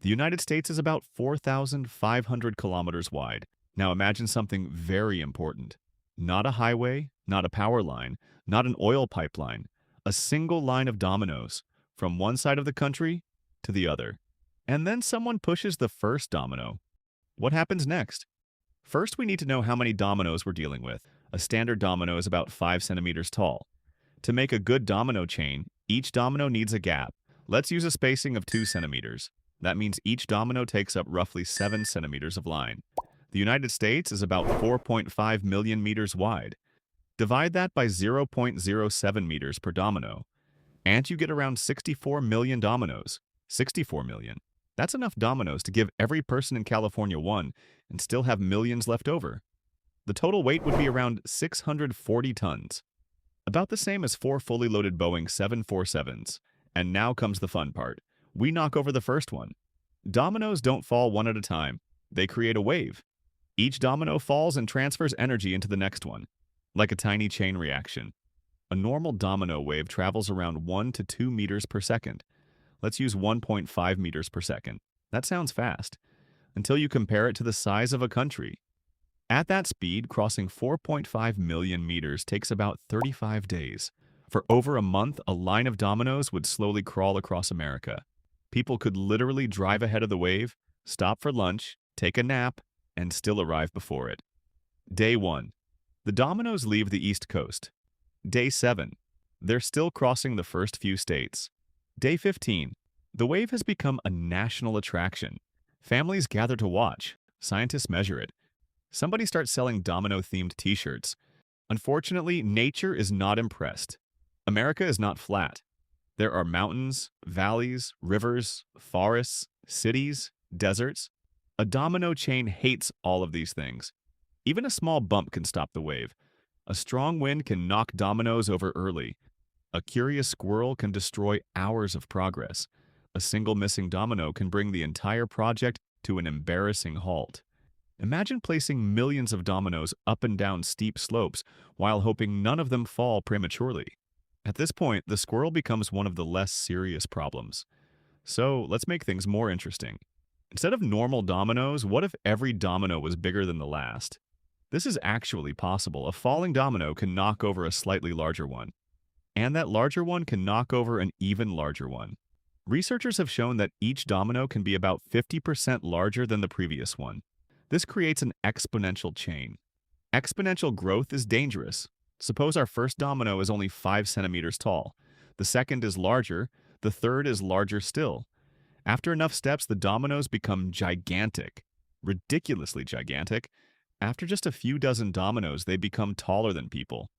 The United States is about 4,500 kilometers wide. Now imagine something very important. Not a highway, not a power line, not an oil pipeline. A single line of dominoes, from one side of the country to the other. And then someone pushes the first domino. What happens next? First, we need to know how many dominoes we're dealing with. A standard domino is about 5 centimeters tall. To make a good domino chain, each domino needs a gap. Let's use a spacing of 2 centimeters. That means each domino takes up roughly 7 centimeters of line. The United States is about 4.5 million meters wide. Divide that by 0.07 meters per domino, and you get around 64 million dominoes. 64 million. That's enough dominoes to give every person in California one and still have millions left over. The total weight would be around 640 tons. About the same as 4 fully loaded Boeing 747s. And now comes the fun part. We knock over the first one. Dominoes don't fall one at a time. They create a wave. Each domino falls and transfers energy into the next one, like a tiny chain reaction. A normal domino wave travels around 1 to 2 meters per second. Let's use 1.5 meters per second. That sounds fast, until you compare it to the size of a country. At that speed, crossing 4.5 million meters takes about 35 days. For over a month, a line of dominoes would slowly crawl across America. People could literally drive ahead of the wave, stop for lunch, take a nap, and still arrive before it. Day 1. The dominoes leave the East Coast. Day 7. They're still crossing the first few states. Day 15. The wave has become a national attraction. Families gather to watch. Scientists measure it. Somebody starts selling domino-themed t-shirts. Unfortunately, nature is not impressed. America is not flat. There are mountains, valleys, rivers, forests, cities, deserts. A domino chain hates all of these things. Even a small bump can stop the wave. A strong wind can knock dominoes over early. A curious squirrel can destroy hours of progress. A single missing domino can bring the entire project to an embarrassing halt. Imagine placing millions of dominoes up and down steep slopes while hoping none of them fall prematurely. At this point, the squirrel becomes one of the less serious problems. So let's make things more interesting. Instead of normal dominoes, what if every domino was bigger than the last? This is actually possible. A falling domino can knock over a slightly larger one. And that larger one can knock over an even larger one. Researchers have shown that each domino can be about 50% larger than the previous one. This creates an exponential chain. Exponential growth is dangerous. Suppose our first domino is only 5 centimeters tall. The second is larger. The third is larger still. After enough steps, the dominoes become gigantic. Ridiculously gigantic. After just a few dozen dominoes, they become taller than people.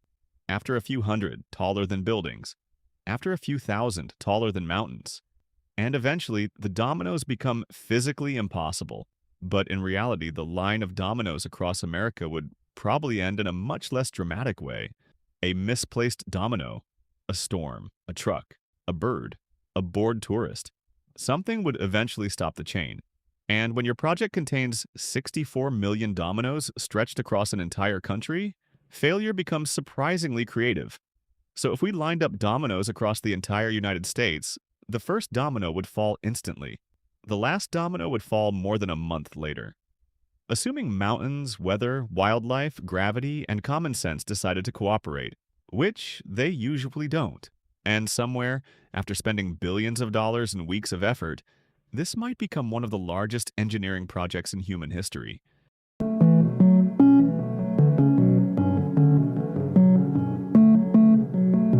After a few hundred, taller than buildings. After a few thousand, taller than mountains. And eventually, the dominoes become physically impossible. But in reality, the line of dominoes across America would probably end in a much less dramatic way. A misplaced domino, a storm, a truck, a bird, a bored tourist. Something would eventually stop the chain. And when your project contains 64 million dominoes stretched across an entire country, failure becomes surprisingly creative. So if we lined up dominoes across the entire United States, the first domino would fall instantly. The last domino would fall more than a month later. Assuming mountains, weather, wildlife, gravity, and common sense decided to cooperate, which they usually don't. And somewhere, after spending billions of dollars and weeks of effort, this might become one of the largest engineering projects in human history.